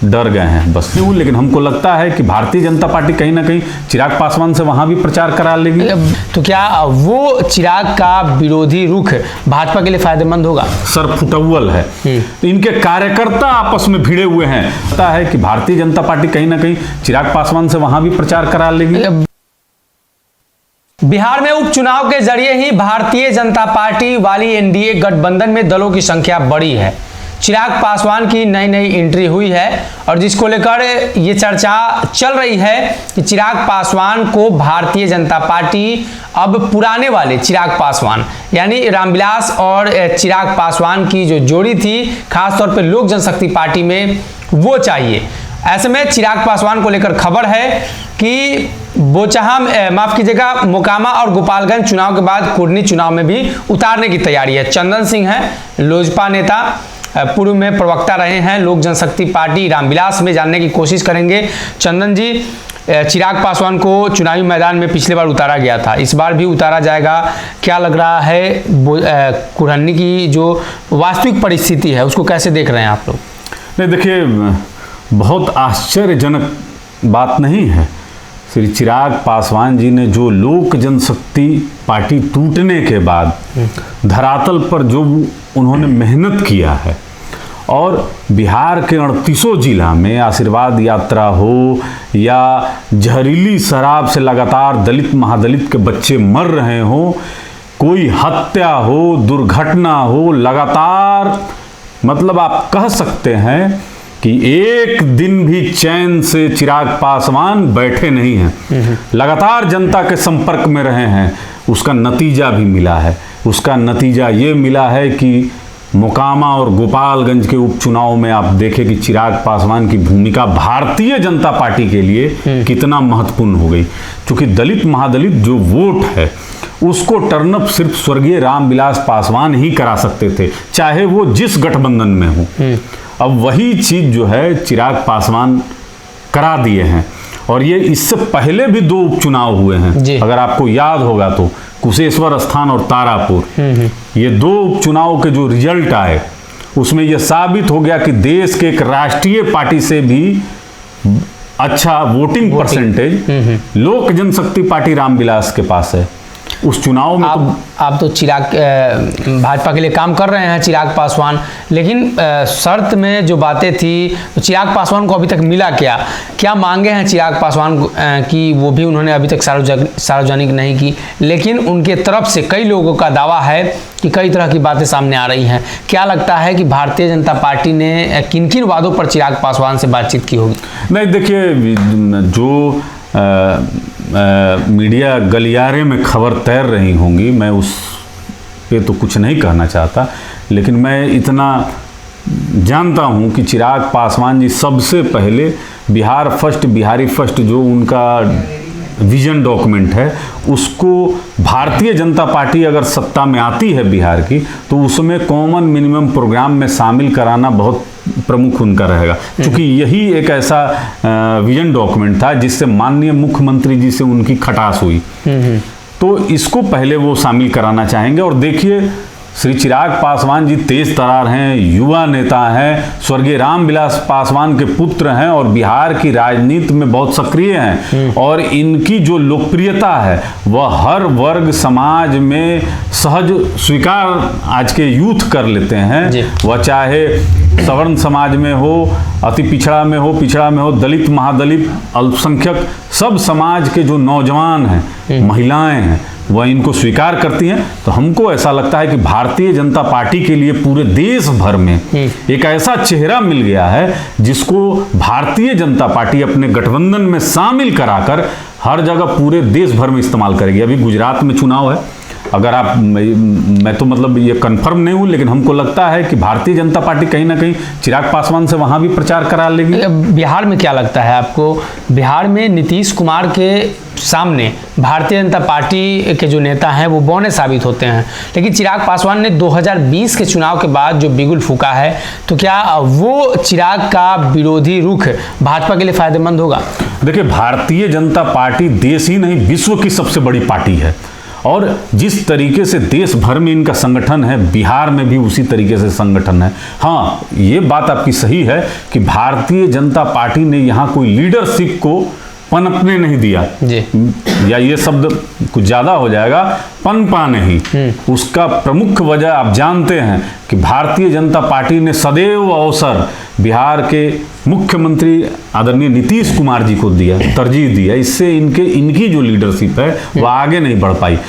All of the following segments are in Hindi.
डर गए हैं बस। लेकिन हमको लगता है कि भारतीय जनता पार्टी कहीं ना कहीं चिराग पासवान से वहां भी प्रचार करा लेगी। तो क्या वो चिराग का विरोधी रुख भाजपा के लिए फायदेमंद होगा? सर फुटअव्वल है, तो इनके कार्यकर्ता आपस में भिड़े हुए हैं। लगता है कि भारतीय जनता पार्टी कहीं ना कहीं चिराग पासवान से वहां भी प्रचार करा लेगी। बिहार में उपचुनाव के जरिए ही भारतीय जनता पार्टी वाली एनडीए गठबंधन में दलों की संख्या बढ़ी है। चिराग पासवान की नई एंट्री हुई है और जिसको लेकर ये चर्चा चल रही है कि चिराग पासवान को भारतीय जनता पार्टी अब पुराने वाले चिराग पासवान यानी रामविलास और चिराग पासवान की जो जोड़ी थी खासतौर पर लोक जनशक्ति पार्टी में वो चाहिए। ऐसे में चिराग पासवान को लेकर खबर है कि बोचहां माफ कीजिएगा मोकामा और गोपालगंज चुनाव के बाद कुर्नी चुनाव में भी उतारने की तैयारी है। चंदन सिंह है लोजपा नेता, पूर्व में प्रवक्ता रहे हैं लोक जनशक्ति पार्टी रामविलास में। जानने की कोशिश करेंगे चंदन जी, चिराग पासवान को चुनावी मैदान में पिछले बार उतारा गया था, इस बार भी उतारा जाएगा, क्या लग रहा है? कुर्नी की जो वास्तविक परिस्थिति है उसको कैसे देख रहे हैं आप लोग? नहीं देखिए, बहुत आश्चर्यजनक बात नहीं है। श्री चिराग पासवान जी ने जो लोक जनशक्ति पार्टी टूटने के बाद धरातल पर जो उन्होंने मेहनत किया है और बिहार के 38 जिला में आशीर्वाद यात्रा हो या जहरीली शराब से लगातार दलित महादलित के बच्चे मर रहे हो, कोई हत्या हो, दुर्घटना हो, लगातार मतलब आप कह सकते हैं कि एक दिन भी चैन से चिराग पासवान बैठे नहीं हैं, लगातार जनता के संपर्क में रहे हैं। उसका नतीजा भी मिला है। उसका नतीजा ये मिला है कि मोकामा और गोपालगंज के उपचुनाव में आप देखें कि चिराग पासवान की भूमिका भारतीय जनता पार्टी के लिए कितना महत्वपूर्ण हो गई। क्योंकि दलित महादलित जो वोट है उसको टर्नअप सिर्फ स्वर्गीय रामविलास पासवान ही करा सकते थे, चाहे वो जिस गठबंधन में हो। अब वही चीज जो है चिराग पासवान करा दिए हैं। और ये इससे पहले भी 2 उपचुनाव हुए हैं, अगर आपको याद होगा तो कुशेश्वर स्थान और तारापुर, ये 2 उपचुनाव के जो रिजल्ट आए उसमें यह साबित हो गया कि देश के एक राष्ट्रीय पार्टी से भी अच्छा वोटिंग परसेंटेज लोक जनशक्ति पार्टी रामविलास के पास है। उस चुनाव में आप तो चिराग भाजपा के लिए काम कर रहे हैं चिराग पासवान, लेकिन शर्त में जो बातें थी तो चिराग पासवान को अभी तक मिला क्या मांगे हैं चिराग पासवान की, वो भी उन्होंने अभी तक सार्वजनिक नहीं की। लेकिन उनके तरफ से कई लोगों का दावा है कि कई तरह की बातें सामने आ रही हैं। क्या लगता है कि भारतीय जनता पार्टी ने किन किन वादों पर चिराग पासवान से बातचीत की होगी? नहीं देखिए, जो मीडिया गलियारे में खबर तैर रही होंगी, मैं उस पे तो कुछ नहीं कहना चाहता, लेकिन मैं इतना जानता हूं कि चिराग पासवान जी सबसे पहले बिहार फर्स्ट, बिहारी फर्स्ट जो उनका विजन डॉक्यूमेंट है उसको भारतीय जनता पार्टी अगर सत्ता में आती है बिहार की तो उसमें कॉमन मिनिमम प्रोग्राम में शामिल कराना बहुत प्रमुख उनका रहेगा। क्योंकि यही एक ऐसा विजन डॉक्यूमेंट था जिससे माननीय मुख्यमंत्री जी से उनकी खटास हुई, तो इसको पहले वो शामिल कराना चाहेंगे। और देखिए, श्री चिराग पासवान जी तेज तरार हैं, युवा नेता हैं, स्वर्गीय रामविलास पासवान के पुत्र हैं और बिहार की राजनीति में बहुत सक्रिय हैं। और इनकी जो लोकप्रियता है वह हर वर्ग समाज में सहज स्वीकार आज के यूथ कर लेते हैं। वह चाहे सवर्ण समाज में हो, अति पिछड़ा में हो, दलित महादलित अल्पसंख्यक, सब समाज के जो नौजवान हैं, महिलाएं हैं, वह इनको स्वीकार करती हैं। तो हमको ऐसा लगता है कि भारतीय जनता पार्टी के लिए पूरे देश भर में एक ऐसा चेहरा मिल गया है जिसको भारतीय जनता पार्टी अपने गठबंधन में शामिल कराकर हर जगह पूरे देश भर में इस्तेमाल करेगी। अभी गुजरात में चुनाव है, अगर आप मैं तो मतलब ये कंफर्म नहीं हूँ, लेकिन हमको लगता है कि भारतीय जनता पार्टी कहीं ना कहीं चिराग पासवान से वहां भी प्रचार करा लेगी। बिहार में क्या लगता है आपको? बिहार में नीतीश कुमार के सामने भारतीय जनता पार्टी के जो नेता हैं वो बौने साबित होते हैं, लेकिन चिराग पासवान ने 2020 के चुनाव के बाद जो बिगुल फूका है, तो क्या वो चिराग का विरोधी रुख भाजपा के लिए फायदेमंद होगा? देखिए, भारतीय जनता पार्टी देश ही नहीं विश्व की सबसे बड़ी पार्टी है और जिस तरीके से देश भर में इनका संगठन है, बिहार में भी उसी तरीके से संगठन है। हाँ, ये बात आपकी सही है कि भारतीय जनता पार्टी ने यहाँ कोई लीडरशिप को पनपने नहीं दिया जी। या ये शब्द कुछ ज़्यादा हो जाएगा, पनपा नहीं। उसका प्रमुख वजह आप जानते हैं कि भारतीय जनता पार्टी ने सदैव अवसर बिहार के मुख्यमंत्री आदरणीय नीतीश कुमार जी को दिया, तरजीह दिया। इससे इनकी जो लीडरशिप है वह आगे नहीं बढ़ पाई।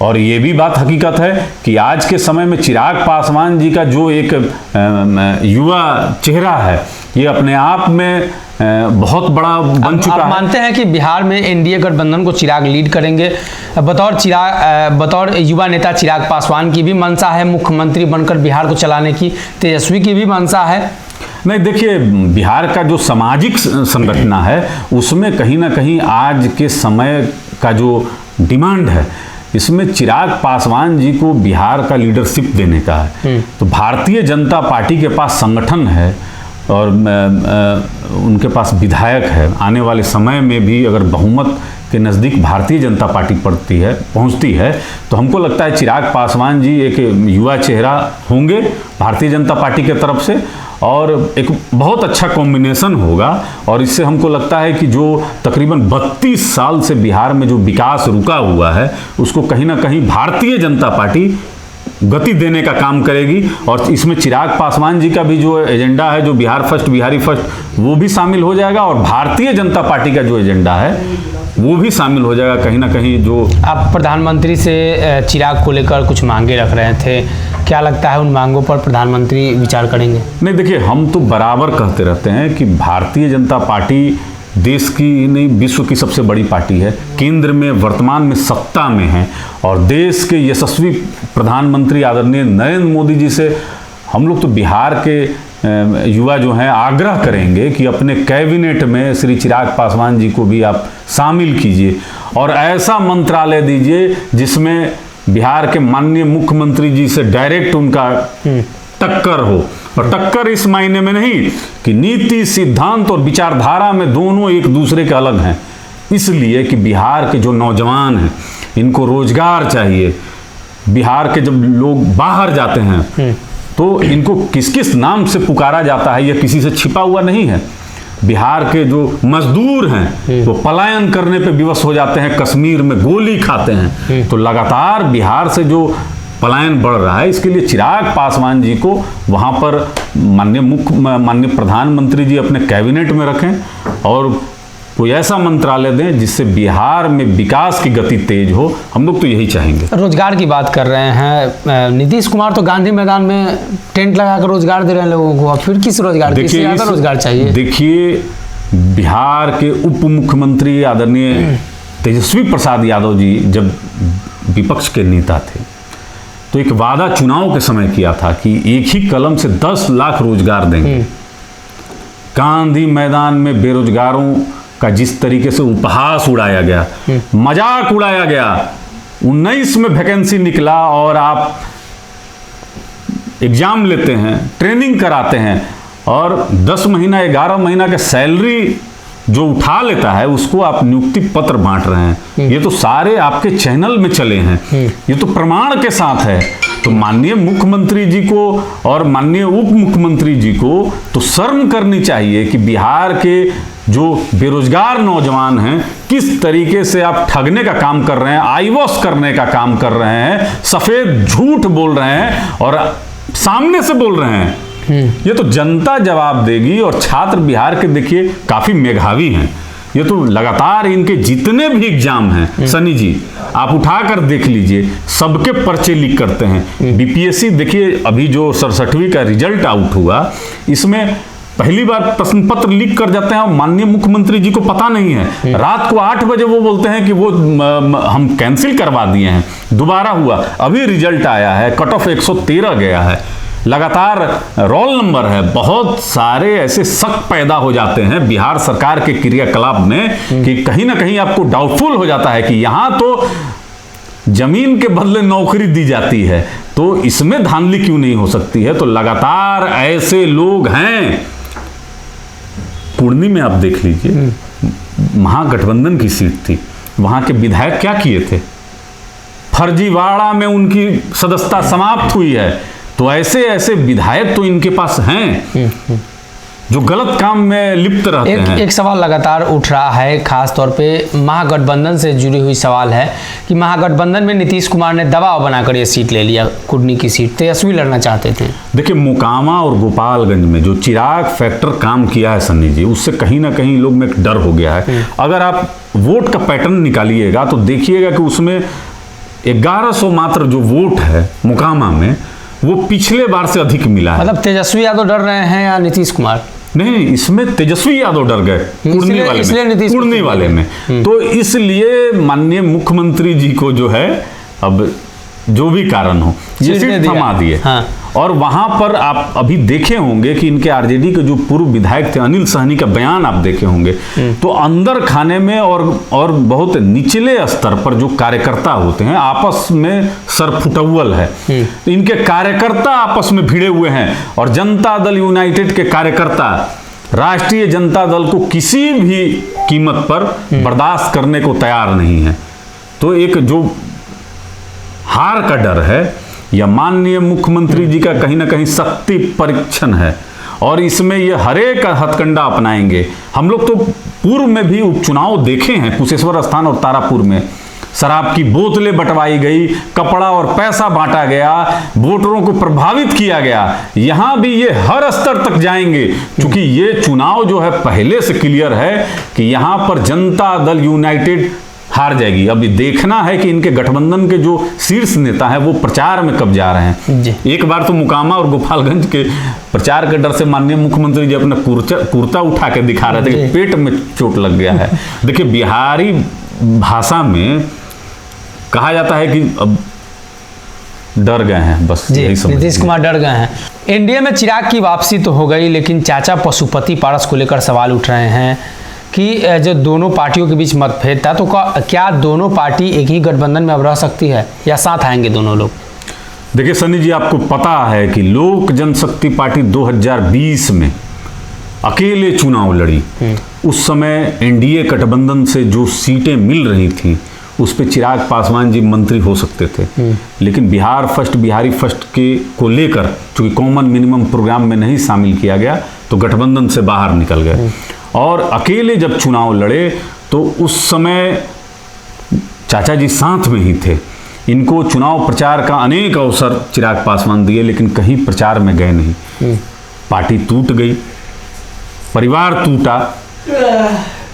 और ये भी बात हकीकत है कि आज के समय में चिराग पासवान जी का जो एक युवा चेहरा है, ये अपने आप में बहुत बड़ा बन चुका है। आप मानते हैं कि बिहार में एनडीए गठबंधन को चिराग लीड करेंगे? बतौर युवा नेता चिराग पासवान की भी मंशा है मुख्यमंत्री बनकर बिहार को चलाने की, तेजस्वी की भी मंशा है। नहीं, देखिए, बिहार का जो सामाजिक संरचना है उसमें कहीं ना कहीं आज के समय का जो डिमांड है, इसमें चिराग पासवान जी को बिहार का लीडरशिप देने का है। तो भारतीय जनता पार्टी के पास संगठन है और उनके पास विधायक है। आने वाले समय में भी अगर बहुमत के नज़दीक भारतीय जनता पार्टी पहुंचती है तो हमको लगता है चिराग पासवान जी एक युवा चेहरा होंगे भारतीय जनता पार्टी के तरफ से, और एक बहुत अच्छा कॉम्बिनेशन होगा। और इससे हमको लगता है कि जो तकरीबन 32 साल से बिहार में जो विकास रुका हुआ है उसको कहीं ना कहीं भारतीय जनता पार्टी गति देने का काम करेगी। और इसमें चिराग पासवान जी का भी जो एजेंडा है, जो बिहार फर्स्ट, बिहारी फर्स्ट, वो भी शामिल हो जाएगा। और भारतीय जनता पार्टी का जो एजेंडा है वो भी शामिल हो जाएगा कहीं ना कहीं। जो आप प्रधानमंत्री से चिराग को लेकर कुछ मांगे रख रहे थे, क्या लगता है उन मांगों पर प्रधानमंत्री विचार करेंगे? नहीं, देखिए, हम तो बराबर कहते रहते हैं कि भारतीय जनता पार्टी देश की नहीं, विश्व की सबसे बड़ी पार्टी है, केंद्र में वर्तमान में सत्ता में है। और देश के यशस्वी प्रधानमंत्री आदरणीय नरेंद्र मोदी जी से हम लोग तो बिहार के युवा जो हैं आग्रह करेंगे कि अपने कैबिनेट में श्री चिराग पासवान जी को भी आप शामिल कीजिए और ऐसा मंत्रालय दीजिए जिसमें बिहार के माननीय मुख्यमंत्री जी से डायरेक्ट उनका टक्कर हो। और टक्कर इस मायने में नहीं कि नीति, सिद्धांत और विचारधारा में दोनों एक दूसरे के अलग हैं, इसलिए कि बिहार के जो नौजवान हैं इनको रोजगार चाहिए। बिहार के जब लोग बाहर जाते हैं तो इनको किस किस नाम से पुकारा जाता है, यह किसी से छिपा हुआ नहीं है। बिहार के जो मजदूर हैं वो पलायन करने पे विवश हो जाते हैं, कश्मीर में गोली खाते हैं। तो लगातार बिहार से जो पलायन बढ़ रहा है, इसके लिए चिराग पासवान जी को वहाँ पर माननीय प्रधानमंत्री जी अपने कैबिनेट में रखें और कोई ऐसा मंत्रालय दें जिससे बिहार में विकास की गति तेज हो। हम लोग तो यही चाहेंगे। रोजगार की बात कर रहे हैं, नीतीश कुमार तो गांधी मैदान में टेंट लगाकर रोजगार दे रहे हैं लोगों को, फिर किस रोजगार, किससे ज़्यादा रोजगार चाहिए? देखिए, बिहार के उप मुख्यमंत्री आदरणीय तेजस्वी प्रसाद यादव जी जब विपक्ष के नेता थे तो एक वादा चुनाव के समय किया था कि एक ही कलम से 10 लाख रोजगार देंगे। गांधी मैदान में बेरोजगारों का जिस तरीके से उपहास उड़ाया गया, मजाक उड़ाया गया, 19 में वैकेंसी निकला और आप एग्जाम लेते हैं, ट्रेनिंग कराते हैं और 10 महीना 11 महीना के सैलरी जो उठा लेता है उसको आप नियुक्ति पत्र बांट रहे हैं। ये तो सारे आपके चैनल में चले हैं, ये तो प्रमाण के साथ है। तो माननीय मुख्यमंत्री जी को और माननीय उप मुख्यमंत्री जी को तो शर्म करनी चाहिए कि बिहार के जो बेरोजगार नौजवान हैं किस तरीके से आप ठगने का काम कर रहे हैं, आईवॉश करने का काम कर रहे हैं, सफेद झूठ बोल रहे हैं और सामने से बोल रहे हैं। ये तो जनता जवाब देगी। और छात्र बिहार के देखिए काफी मेधावी हैं, ये तो लगातार इनके जितने भी एग्जाम हैं सनी जी आप उठाकर देख लीजिए, सबके पर्चे लीक करते हैं। बीपीएससी देखिए अभी जो 67वीं का रिजल्ट आउट हुआ, इसमें पहली बार प्रश्न पत्र लीक कर जाते हैं और माननीय मुख्यमंत्री जी को पता नहीं है। रात को 8 बजे वो बोलते हैं कि वो हम कैंसिल करवा दिए हैं, दोबारा हुआ, अभी रिजल्ट आया है, कट ऑफ 113 गया है, लगातार रोल नंबर है। बहुत सारे ऐसे शक पैदा हो जाते हैं बिहार सरकार के क्रियाकलाप में कि कहीं ना कहीं आपको डाउटफुल हो जाता है कि यहां तो जमीन के बदले नौकरी दी जाती है, तो इसमें धांधली क्यों नहीं हो सकती है। तो लगातार ऐसे लोग हैं। पूर्णी में आप देख लीजिए, महागठबंधन की सीट थी, वहां के विधायक क्या किए थे, फर्जीवाड़ा में उनकी सदस्यता समाप्त हुई है। तो ऐसे ऐसे विधायक तो इनके पास हैं जो गलत काम में लिप्त रहते हैं। एक सवाल लगातार उठ रहा है, खास तौर पे महागठबंधन से जुड़ी हुई सवाल है कि महागठबंधन में नीतीश कुमार ने दबाव बनाकर ये सीट ले लिया, कुर्नी की सीट। तेजस्वी लड़ना चाहते थे। देखिए, मोकामा और गोपालगंज में जो चिराग फैक्टर काम किया है सन्नी जी, उससे कहीं ना कहीं लोग में एक डर हो गया है। अगर आप वोट का पैटर्न निकालिएगा तो देखिएगा कि उसमें 1100 मात्र जो वोट है मोकामा में, वो पिछले बार से अधिक मिला है। मतलब तेजस्वी यादव डर रहे हैं या नीतीश कुमार? नहीं, इसमें तेजस्वी यादव डर गए कुर्नी वाले में। तो इसलिए माननीय मुख्यमंत्री जी को जो है, अब जो भी कारण हो, ये सीट थमा दिए। हाँ। और वहां पर आप अभी देखे होंगे कि इनके आरजेडी के जो पूर्व विधायक थे अनिल सहनी का बयान आप देखे होंगे, तो अंदर खाने में और बहुत निचले स्तर पर जो कार्यकर्ता होते हैं आपस में सरफुटौल है। तो इनके कार्यकर्ता आपस में भिड़े हुए हैं और जनता दल यूनाइटेड के कार्यकर्ता राष्ट्रीय जनता दल को किसी भी कीमत पर बर्दाश्त करने को तैयार नहीं है। तो एक जो हार का डर है या माननीय मुख्यमंत्री जी का कहीं ना कहीं शक्ति परीक्षण है, और इसमें ये हरेक हथकंडा अपनाएंगे। हम लोग तो पूर्व में भी उपचुनाव देखे हैं, कुशेश्वर स्थान और तारापुर में शराब की बोतलें बंटवाई गई, कपड़ा और पैसा बांटा गया, वोटरों को प्रभावित किया गया। यहां भी ये हर स्तर तक जाएंगे, क्योंकि ये चुनाव जो है पहले से क्लियर है कि यहां पर जनता दल यूनाइटेड हार जाएगी। अभी देखना है कि इनके गठबंधन के जो शीर्ष नेता हैं वो प्रचार में कब जा रहे हैं। एक बार तो मोकामा और गोपालगंज के प्रचार के डर से माननीय मुख्यमंत्री जी अपना कुर्ता उठा के दिखा रहे थे कि पेट में चोट लग गया है। देखिए, बिहारी भाषा में कहा जाता है कि अब डर गए हैं, बस यही समझ। नीतीश कुमार डर गए हैं। एनडीए में चिराग की वापसी तो हो गई, लेकिन चाचा पशुपति पारस को लेकर सवाल उठ रहे हैं कि जो दोनों पार्टियों के बीच मतभेद था, तो क्या दोनों पार्टी एक ही गठबंधन में अब रह सकती है या साथ आएंगे दोनों लोग? देखिए सन्नी जी, आपको पता है कि लोक जनशक्ति पार्टी 2020 में अकेले चुनाव लड़ी। उस समय एनडीए गठबंधन से जो सीटें मिल रही थी उस पे चिराग पासवान जी मंत्री हो सकते थे, लेकिन बिहार फर्स्ट, बिहारी फर्स्ट के को लेकर चूंकि कॉमन मिनिमम प्रोग्राम में नहीं शामिल किया गया तो गठबंधन से बाहर निकल गए। और अकेले जब चुनाव लड़े तो उस समय चाचा जी साथ में ही थे। इनको चुनाव प्रचार का अनेक अवसर चिराग पासवान दिए, लेकिन कहीं प्रचार में गए नहीं। पार्टी टूट गई, परिवार टूटा,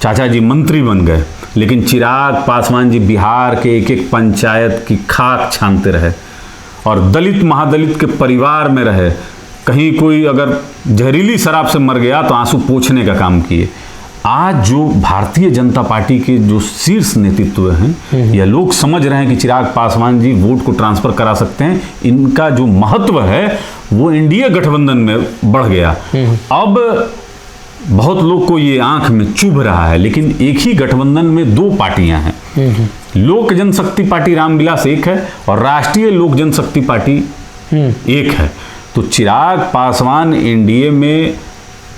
चाचा जी मंत्री बन गए, लेकिन चिराग पासवान जी बिहार के एक एक पंचायत की खाक छानते रहे और दलित महादलित के परिवार में रहे। कहीं कोई अगर जहरीली शराब से मर गया तो आंसू पोंछने का काम किए। आज जो भारतीय जनता पार्टी के जो शीर्ष नेतृत्व हैं या लोग समझ रहे हैं कि चिराग पासवान जी वोट को ट्रांसफर करा सकते हैं, इनका जो महत्व है वो एनडीए गठबंधन में बढ़ गया। अब बहुत लोग को ये आंख में चुभ रहा है, लेकिन एक ही गठबंधन में दो पार्टियां हैं। लोक जनशक्ति पार्टी रामविलास एक है और राष्ट्रीय लोक जनशक्ति पार्टी एक है। तो चिराग पासवान एनडीए में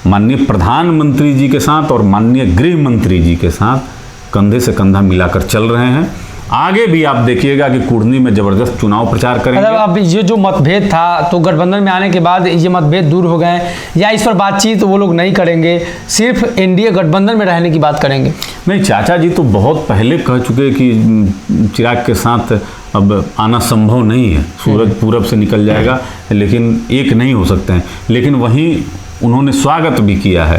माननीय प्रधानमंत्री जी के साथ और माननीय गृह मंत्री जी के साथ कंधे से कंधा मिलाकर चल रहे हैं। आगे भी आप देखिएगा कि कुर्नी में जबरदस्त चुनाव प्रचार करेंगे। मतलब अब ये जो मतभेद था तो गठबंधन में आने के बाद ये मतभेद दूर हो गए या इस पर बातचीत वो लोग नहीं करेंगे, सिर्फ एनडीए गठबंधन में रहने की बात करेंगे? नहीं, चाचा जी तो बहुत पहले कह चुके कि चिराग के साथ अब आना संभव नहीं है। सूरज पूरब से निकल जाएगा लेकिन एक नहीं हो सकते हैं। लेकिन वहीं उन्होंने स्वागत भी किया है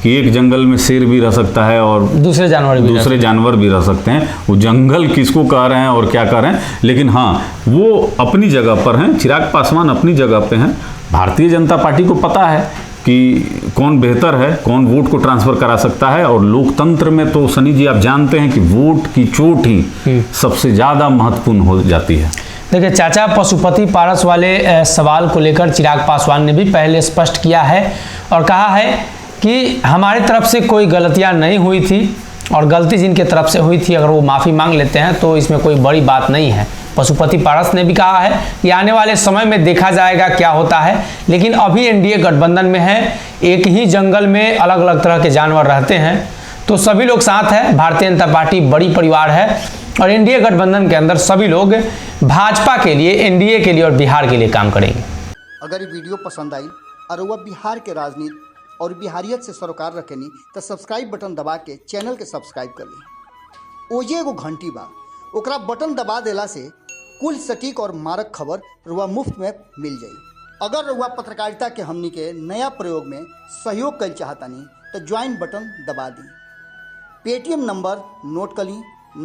कि एक जंगल में शेर भी रह सकता है और दूसरे जानवर भी रह सकते हैं। वो जंगल किसको कह रहे हैं और क्या कह रहे हैं, लेकिन हाँ वो अपनी जगह पर हैं। चिराग पासवान अपनी जगह पे हैं। भारतीय जनता पार्टी को पता है कि कौन बेहतर है, कौन वोट को ट्रांसफर करा सकता है। और लोकतंत्र में तो सनी जी आप जानते हैं कि वोट की चोट ही सबसे ज़्यादा महत्वपूर्ण हो जाती है। देखिए, चाचा पशुपति पारस वाले सवाल को लेकर चिराग पासवान ने भी पहले स्पष्ट किया है और कहा है कि हमारे तरफ से कोई गलतियां नहीं हुई थी और गलती जिनके तरफ से हुई थी अगर वो माफ़ी मांग लेते हैं तो इसमें कोई बड़ी बात नहीं है। पशुपति पारस ने भी कहा है कि आने वाले समय में देखा जाएगा क्या होता है, लेकिन अभी एनडीए गठबंधन में है, एक ही जंगल में अलग अलग तरह के जानवर रहते हैं, तो सभी लोग साथ हैं। भारतीय जनता पार्टी बड़ी परिवार है और एनडीए गठबंधन के अंदर सभी लोग भाजपा के लिए, एनडीए के लिए और बिहार के लिए काम करेंगे। अगर ये वीडियो पसंद आई और वह बिहार के राजनीति और बिहारियत से सरोकार रखेनी तो सब्सक्राइब बटन दबा के चैनल के सब्सक्राइब कर ली। ओजे एगो घंटी बा, ओकरा बटन दबा देला से कुल सटीक और मारक खबर रुआ मुफ्त में मिल जाई। अगर रुआ पत्रकारिता के हमनी के नया प्रयोग में सहयोग कर चाहतानी तो ज्वाइन बटन दबा दी। पेटीएम नंबर नोट कर ली